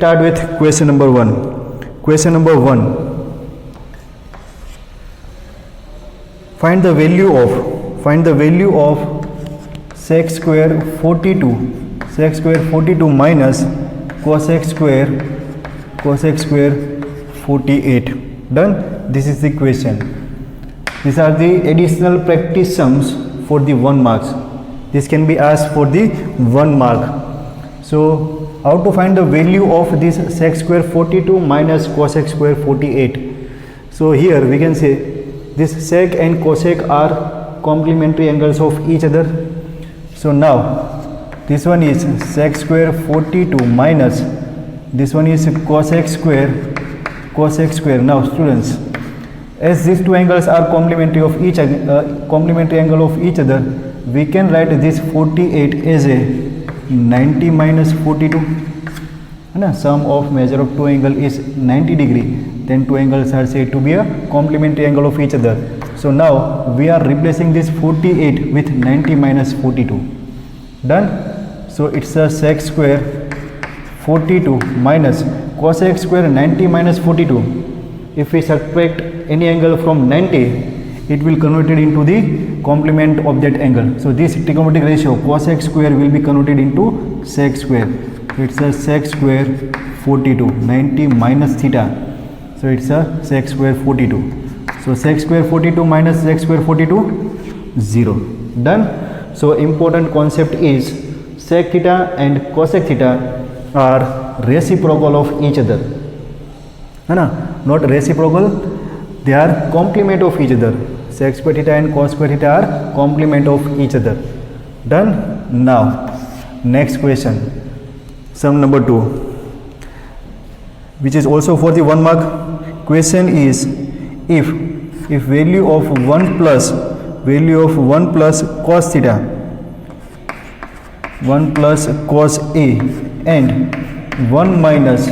start with question number 1. Question number 1. Find the value of sec square 42 minus cosec square 48. Done. This is the question. These are the additional practice sums for the 1 marks. This can be asked for the 1 mark. So how to find the value of this sec square 42 minus cosec square 48? So here we can say this sec and cosec are complementary angles of each other. So now this one is sec square 42 minus this one is cosec square. Now students, as these two angles are complementary angle of each other, we can write this 48 as a 90 minus 42. Sum of measure of two angle is 90 degree. Then two angles are said to be a complementary angle of each other. So now we are replacing this 48 with 90 minus 42. Done. So it's a sec square 42 minus cosec square 90 minus 42. If we subtract any angle from 90, it will convert it into the complement of that angle. So this trigonometric ratio cosec square will be converted into sec square. So it's a sec square 42, 90 minus theta. So it's a sec square 42. So sec square 42 minus sec square 42, 0. Done. So important concept is sec theta and cosec theta are reciprocal of each other. Not reciprocal, they are complement of each other. Sec square theta and cos square theta are complement of each other. Done. Now next question, sum number 2, which is also for the 1 mark. Question is, if value of 1 plus cos theta, 1 plus cos A and 1 minus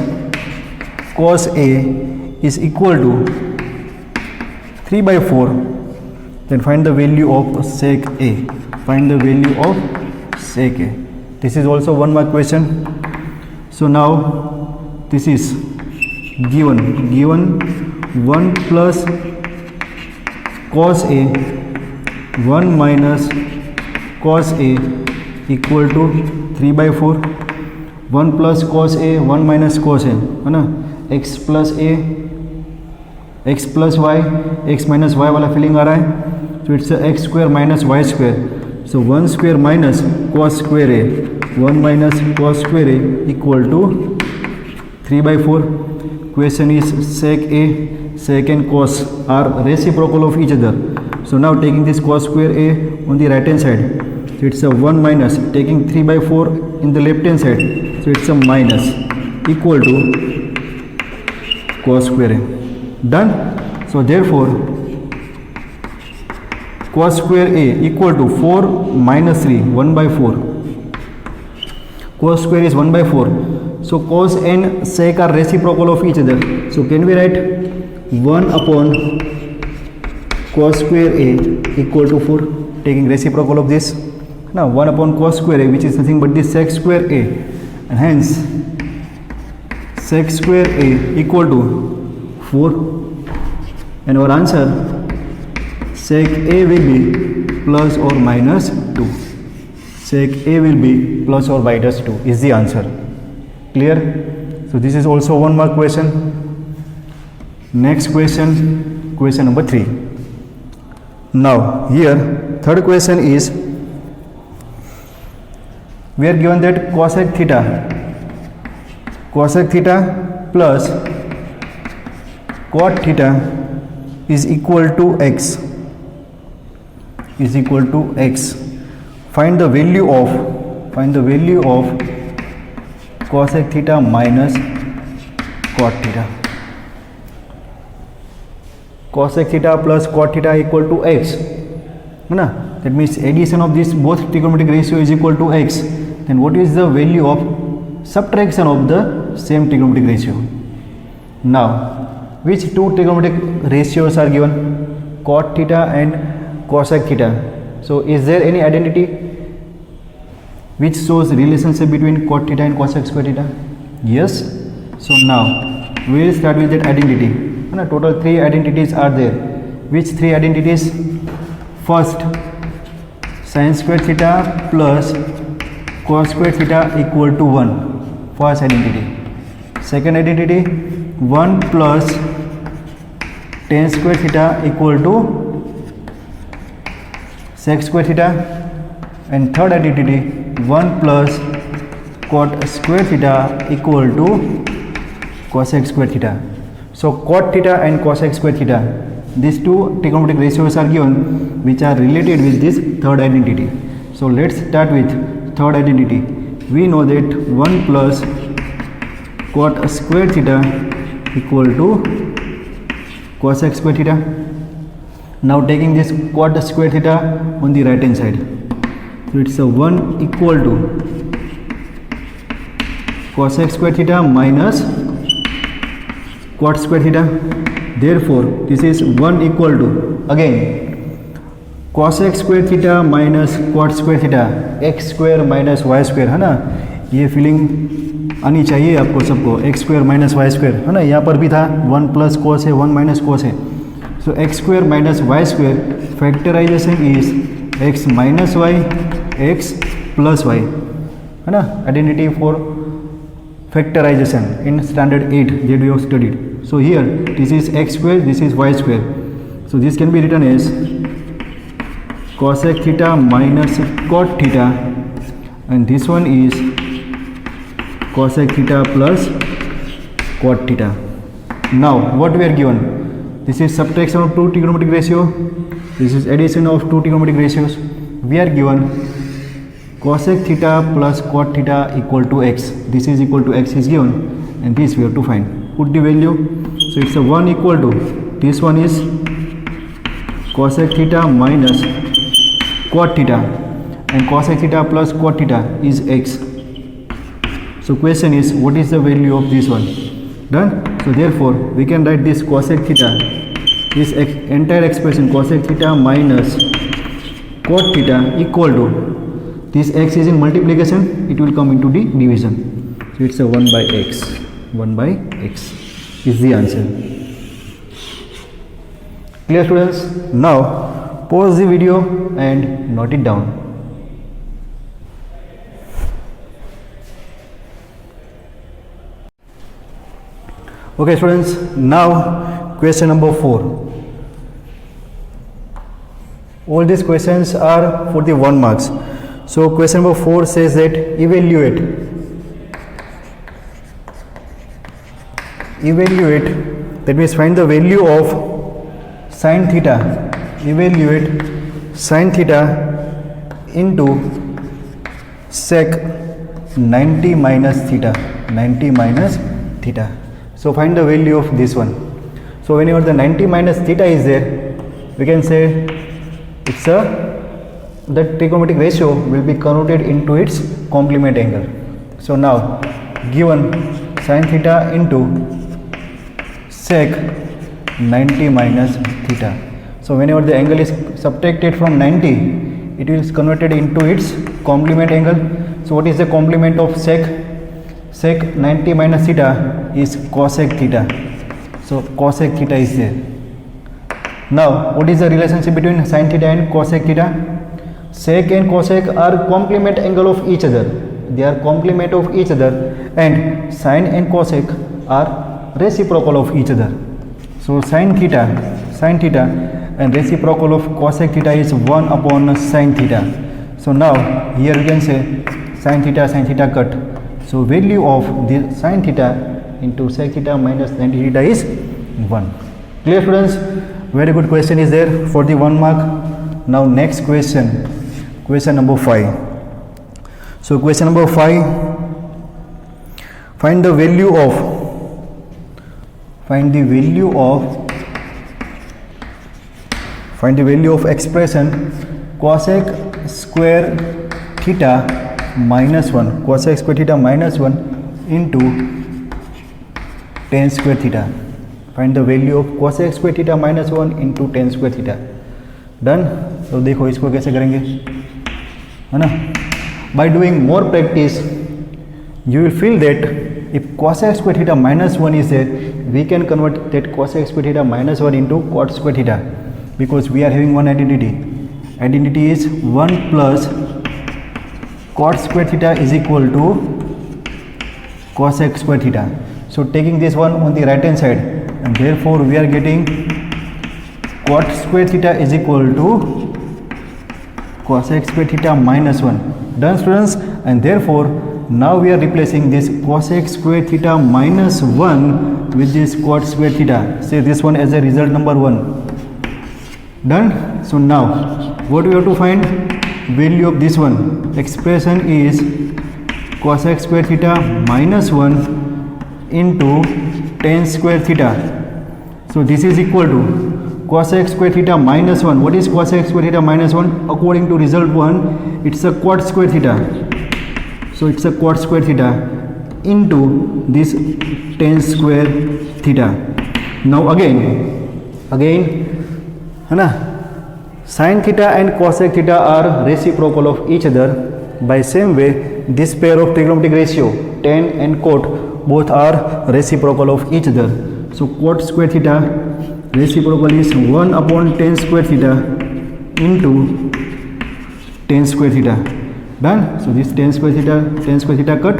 cos A is equal to 3 by 4, then find the value of sec A. Find the value of sec A. This is also 1 mark question. So now this is given 1 plus cos A 1 minus cos A equal to 3 by 4. 1 plus cos A 1 minus cos A, x plus A x plus y, x minus y वाला feeling आ रहा है. So it's a x square minus y square. So 1 square minus cos square A, 1 minus cos square A equal to 3 by 4. Question is sec A, sec and cos are reciprocal of each other. So now taking this cos square A on the right hand side, so it's a 1 minus, taking 3 by 4 in the left hand side, so it's a minus equal to cos square A. Done. So therefore cos square A equal to 4 minus 3, 1 by 4. Cos square is 1 by 4. So cos and sec are reciprocal of each other. So can we write 1 upon cos square A equal to 4, taking reciprocal of this. Now 1 upon cos square A, which is nothing but this sec square A, and hence sec square A equal to 4, and our answer sec A will be plus or minus 2. Sec A will be plus or minus 2 is the answer. Clear? So this is also 1 mark question. Next question, question number 3. Now here third question is, we are given that cosec theta plus cot theta is equal to x. Find the value of cosec theta minus cot theta. Cosec theta plus cot theta equal to x. That means addition of this both trigonometric ratio is equal to x. Then what is the value of subtraction of the same trigonometric ratio? Now which two trigonometric ratios are given? Cot theta and cosec theta. So is there any identity which shows relationship between cot theta and cosec square theta? Yes, So now we will start with that identity. Total 3 identities are there. Which 3 identities? First, sin square theta plus cos square theta equal to 1. First identity. Second identity, 1 plus tan square theta equal to sec square theta. And third identity, 1 plus cot square theta equal to cosec square theta. So cot theta and cosec square theta, these two trigonometric ratios are given which are related with this third identity. So let's start with third identity. We know that 1 plus cot square theta equal to cosec square theta. Now taking this cot square theta on the right hand side, so it's a 1 equal to cosec square theta minus cot square theta. Therefore this is 1 equal to, again, cosec square theta minus cot square theta, x square minus y square, है ना. ये feeling आनी चाहिए आपको सबको, x square minus Y square, है ना. यहाँ पर भी था 1 प्लस कोस है, 1 माइनस कोस है. So X square minus Y square, factorization is X minus Y X plus Y, है ना. Identity for factorization in standard 8 that we have studied. So here this is x square, this is y square. So this can be written as cosec theta minus cot theta, and this one is cosec theta plus cot theta. Now what we are given? This is subtraction of two trigonometric ratio. This is addition of two trigonometric ratios. We are given cosec theta plus cot theta equal to x. This is equal to x is given, and this we have to find. Put the value. So it's a 1 equal to, this one is cosec theta minus cot theta, and cosec theta plus cot theta is x. So question is, what is the value of this one? Done. So therefore we can write this cosec theta, this entire expression cosec theta minus cot theta equal to, this x is in multiplication, it will come into the division. So it's a 1 by x. 1 by x is the answer. Clear, students? Now pause the video and note it down. Okay students, now question number 4. All these questions are for the 1 marks. So question number 4 says that evaluate, that means find the value of sin theta, evaluate sin theta into sec 90 minus theta, 90 minus theta. So find the value of this one. So whenever the 90 minus theta is there, we can say it's the trigonometric ratio will be converted into its complement angle. So now given sin theta into sec 90 minus theta. So whenever the angle is subtracted from 90, it is converted into its complement angle. So what is the complement of sec? Sec 90 minus theta is cosec theta. So cosec theta is there. Now what is the relationship between sin theta and cosec theta? Sec and cosec are complement angle of each other. They are complement of each other, and sin and cosec are reciprocal of each other. So sin theta and reciprocal of cosec theta is 1 upon sin theta. So now here we can say sin theta cut. So value of the sin theta into sec theta minus 90 theta is 1. Clear, students? Very good question is there for the 1 mark. Now next question, question number 5. So question number 5, find the value of expression cosec square theta minus 1, cosec square theta minus 1 into tan square theta. Find the value of cosec square theta minus 1 into tan square theta. Done? तो देखो इसको कैसे करेंगे, है ना. By doing more practice you will feel that if cosec square theta minus 1 is there, we can convert that cosec square theta minus 1 into cot square theta, because we are having one identity. Identity is 1 plus cot square theta is equal to cosec square theta. So taking this one on the right hand side, and therefore we are getting cot square theta is equal to cosec square theta minus 1. Done, students? And therefore now we are replacing this cosec square theta minus 1 with this cot square theta. Say this one as a result number 1. Done? So now what we have to find? Value of this one. Expression is cosec square theta minus 1 into tan square theta. So this is equal to cosec square theta minus 1. What is cosec square theta minus 1? According to result 1, it's a cot square theta. So it's a cot square theta into this tan square theta. Now again, है ना, sin theta and cosec theta are reciprocal of each other. By same way, this pair of trigonometric ratio tan and cot both are reciprocal of each other. So cot square theta reciprocal is 1 upon tan square theta into tan square theta. Done? So this tan square theta cut.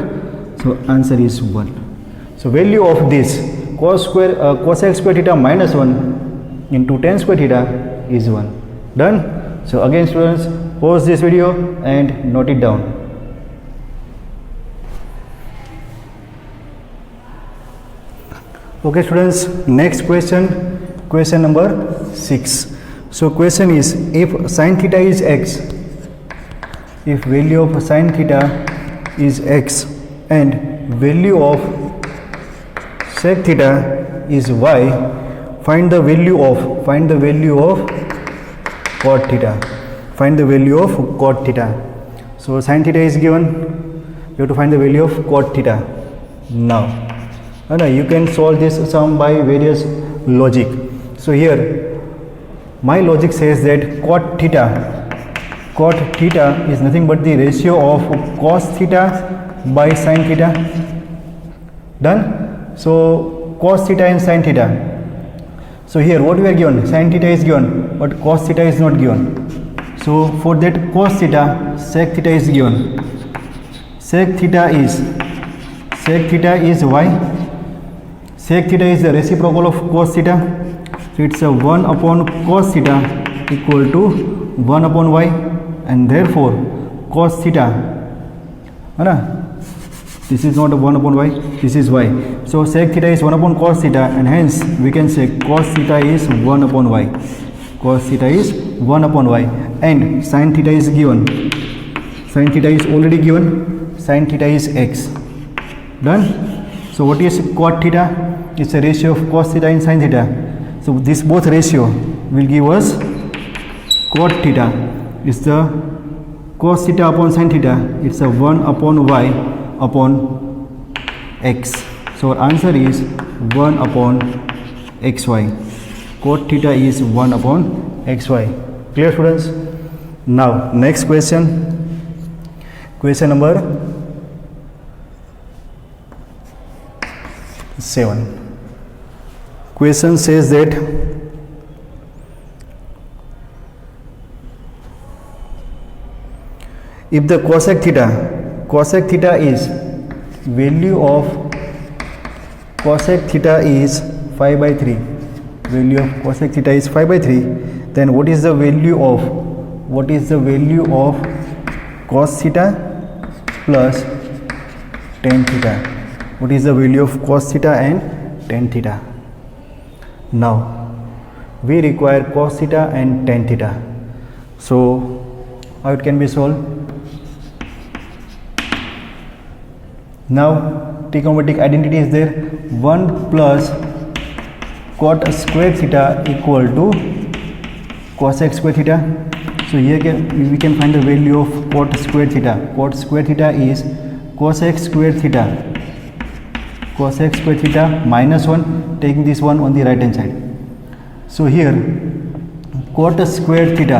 So answer is 1. So value of this cosec square theta minus 1 into tan square theta is 1. Done? So again, students, pause this video and note it down. Okay, students, next question number 6. So question is, if sin theta is x, if value of sin theta is x and value of sec theta is y, find the value of cot theta. Find the value of cot theta. So sin theta is given, you have to find the value of cot theta. Now you can solve this sum by various logic. So here my logic says that cot theta is nothing but the ratio of cos theta by sin theta. Done? So cos theta and sin theta. So here what we are given, sin theta is given but cos theta is not given. So for that cos theta, sec theta is given. Sec theta is y. Sec theta is the reciprocal of cos theta. So it's a 1 upon cos theta equal to 1 upon y, and therefore cos theta, this is not a 1 upon y, this is y. So sec theta is 1 upon cos theta, and hence we can say cos theta is 1 upon y. Cos theta is 1 upon y, and sin theta is given. Sin theta is already given. Sin theta is x. Done? So what is cot theta? It's a ratio of cos theta and sin theta. So this both ratio will give us cot theta. It's the cos theta upon sin theta. It's a 1 upon y upon x. So our answer is 1 upon xy. Cot theta is 1 upon xy. Clear, students? Now next question number 7. Question says that if the cosec theta is value of cosec theta is 5 by 3, value of cosec theta is 5 by 3, then what is the value of cos theta plus tan theta? What is the value of cos theta and tan theta? Now we require cos theta and tan theta. So how it can be solved? Now trigonometric identity is there. 1 plus cot square theta equal to cosec square theta. So here we can find the value of cot square theta. Cot square theta is cosec square theta. Cosec square theta minus 1, taking this one on the right hand side. So here cot square theta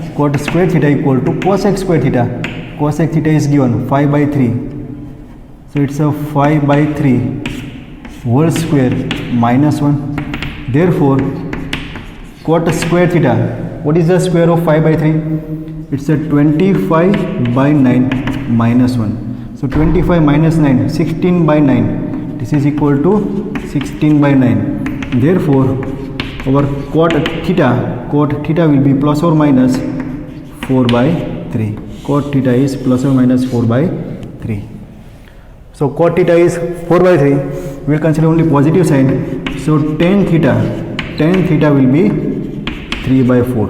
equal to cosec square theta. Cosec theta is given 5 by 3. So it's a 5 by 3 whole square minus 1. Therefore cot square theta, what is the square of 5 by 3? It's a 25 by 9 minus 1. So 25 minus 9, 16 by 9. This is equal to 16 by 9. Therefore our cot theta will be plus or minus 4 by 3. Cot theta is plus or minus 4 by 3. So cot theta is 4 by 3. We will consider only positive sign. So tan theta will be 3 by 4.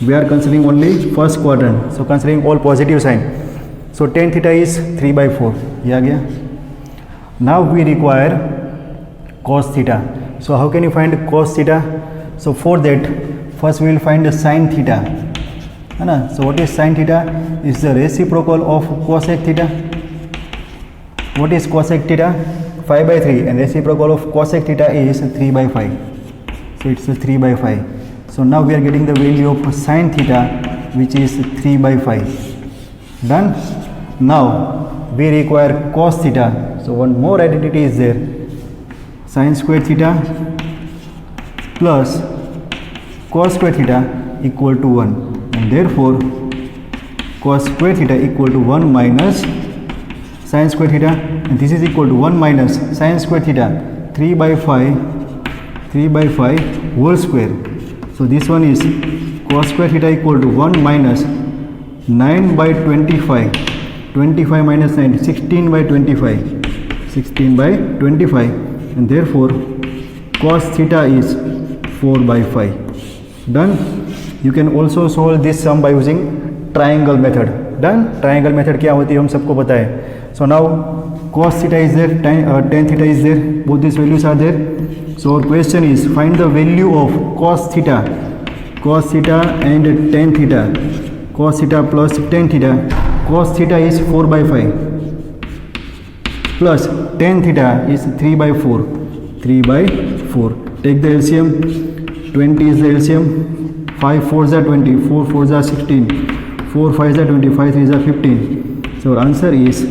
We are considering only first quadrant. So considering all positive sign. So tan theta is 3 by 4. ये आ गया. Now we require cos theta. So how can you find cos theta? So for that, first we will find the sin theta. है ना? So what is sin theta? Is the reciprocal of cosec theta. What is cosec theta? 5 by 3, and reciprocal of cosec theta is 3 by 5. So it's a 3 by 5. So now we are getting the value of sin theta, which is 3 by 5. Done. Now we require cos theta. So one more identity is there. Sin square theta plus cos square theta equal to 1, and therefore cos square theta equal to 1 minus sin square theta, and this is equal to 1 minus sin square theta 3 by 5 whole square. So this one is cos square theta equal to 1 minus 9 by 25, 25 minus 9, 16 by 25, 16 by 25, and therefore cos theta is 4 by 5. Done. You can also solve this sum by using triangle method. Done. Triangle method क्या होती है हम सबको पता है. So now cos theta is there, tan theta is there, both these values are there. So our question is find the value of cos theta and tan theta. Cos theta plus tan theta. Cos theta is 4 by 5 plus tan theta is 3 by 4. 3 by 4. Take the LCM. 20 is the LCM. 5 4s are 20, 4 4s are 16, 4 5s are 20, 5 3s are 15. So our answer is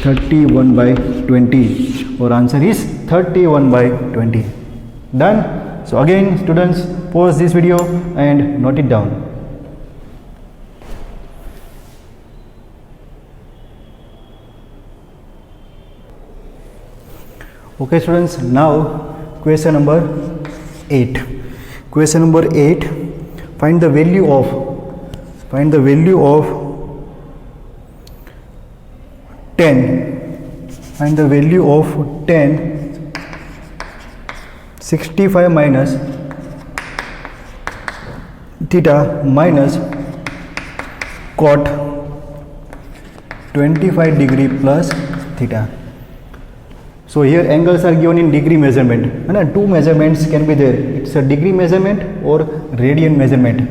31 by 20. Our answer is 31 by 20. Done. So again students, pause this video and note it down. Okay students, now question number 8. Question number 8, find the value of 65 minus theta minus cot 25 degree plus theta. So here angles are given in degree measurement, and two measurements can be there. It's a degree measurement or radian measurement.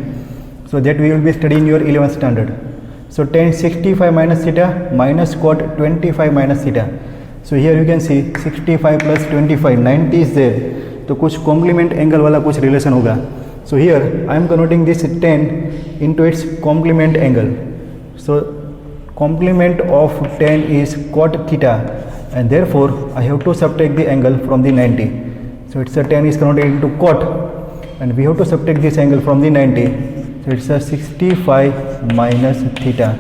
So that we will be studying your 11th standard. So tan 65 minus theta minus cot 25 minus theta. So here you can see 65 plus 25, 90 is there. तो कुछ complement angle वाला कुछ relation होगा. So here I am converting this tan into its complement angle. So complement of tan is cot theta, and therefore I have to subtract the angle from the 90. So it's a tan is converted into cot, and we have to subtract this angle from the 90. So it's a 65 minus theta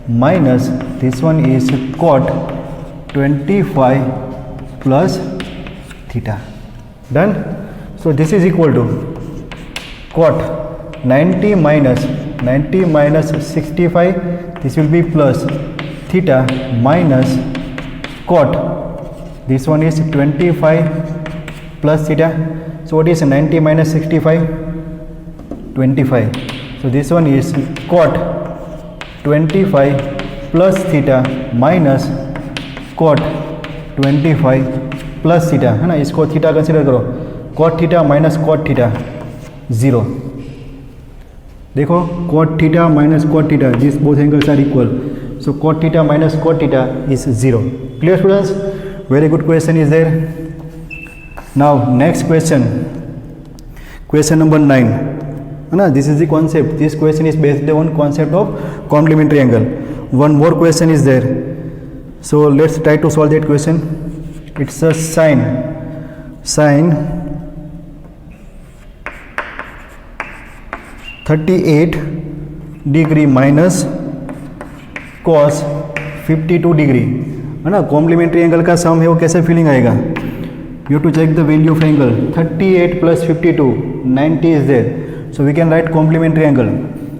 minus this one is cot 25 plus theta. Done. So this is equal to cot 90 minus 65, this will be plus theta minus cot, this one is 25 plus theta. So what is 90 minus 65? 25. So this one is cot 25 plus theta minus cot 25 plus theta, है ना. इसको theta consider करो. Cot theta minus cot theta 0. देखो cot theta minus cot theta, this both angles are equal. So cot theta minus cot theta is 0. Clear students? Very good question is there. Now next question, question number 9, है ना. This is the concept. This question is based on concept of complementary angle. One more question is there. So let's try to solve that question. It's a sine 38 degree minus cos 52 degree, है ना. Complementary angle का सम है, वो कैसे feeling आएगा. You have to check the value of angle. 38 plus 52 90 is there, so we can write complementary angle.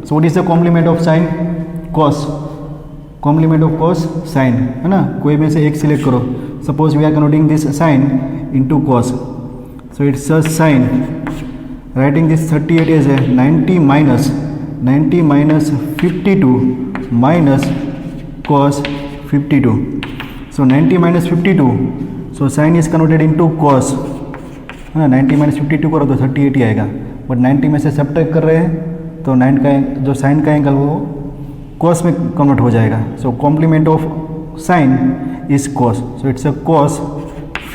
So what is the complement of sine cos. Complement of cos sine, है ना. कोई में से एक सिलेक्ट करो. Suppose we are converting this sine into cos, so it's a sine. Writing this 38 is 90 minus 52 minus cos 52. So 90 minus 52. So sin is converted into cos, है ना. 90 minus 52 करो तो 38 ही आएगा, बट 90 में से सब्ट्रैक्ट कर रहे हैं तो 9 का जो साइन का एंगल वो cos में कन्वर्ट हो जाएगा. So complement of sine is cos. So it's a cos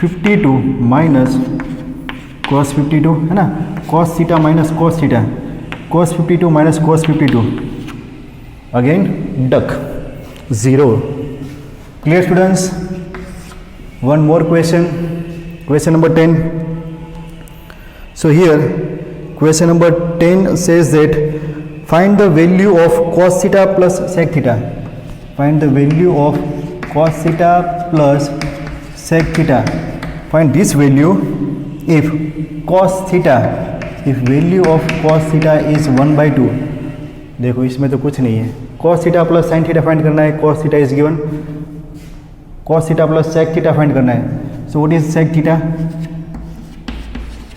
52 minus cos 52, है ना. cos theta minus cos theta, cos 52 minus cos 52. Again डक 0. Clear students? One more question, question number 10. So here question number 10 says that find the value of cos theta plus sec theta. Find the value of cos theta plus sec theta. Find this value if cos theta, if value of cos theta is 1/2. देखो इसमें तो कुछ नहीं है. cos theta plus sin theta find करना है. cos theta is given, cos theta plus sec theta find करना है. So what is sec theta?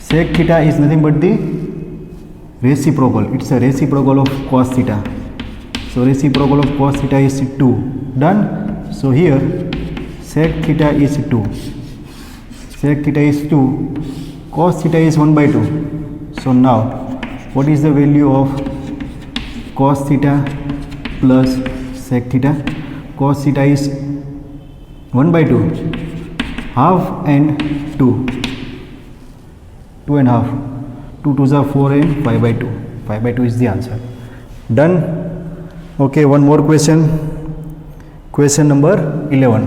Sec theta is nothing but the reciprocal. It's a reciprocal of cos theta. So reciprocal of cos theta is 2. Done. So here sec theta is 2. Sec theta is 2. Cos theta is 1/2. So now what is the value of cos theta plus sec theta? Cos theta is 1/2, half and 2, 2 and half, 2 2s are 4 and 5/2. 5/2 is the answer. Done. Okay, one more question. Question number 11,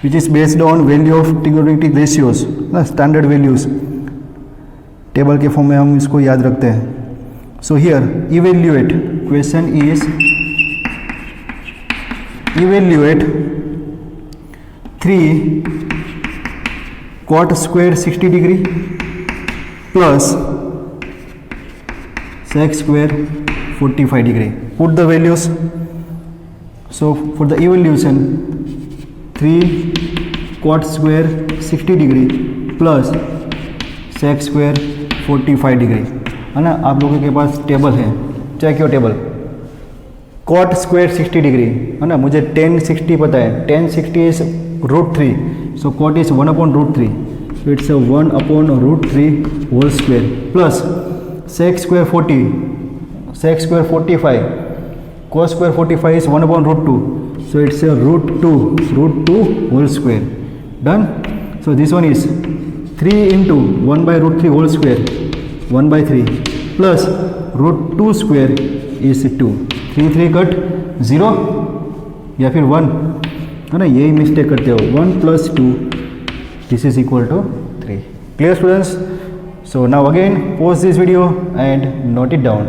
which is based on value of trigonometric ratios, standard values. Table के form में हम इसको याद रखते हैं. So here evaluate, question is evaluate 3 cot square 60 degree plus sec square 45 degree. Put the values. So for the evaluation 3 cot square 60 degree plus sec square 45 degree, है ना. आप लोगों के पास टेबल है, check your table. Cot square 60 degree, है ना. मुझे tan 60 पता है. tan 60 is √3. So cot is 1/√3. So it's 1/√3 whole square plus sec square 40, sec square 45, cos square 45 is 1/√2. So it's a √2 whole square. Done. So this one is 3 into 1/√3 whole square 1/3 plus √2 square is 2. 3 cut 0 या फिर 1, है ना. यही mistake करते हो. 1 plus 2 this is equal to 3. Clear students? So now again pause this video and note it down.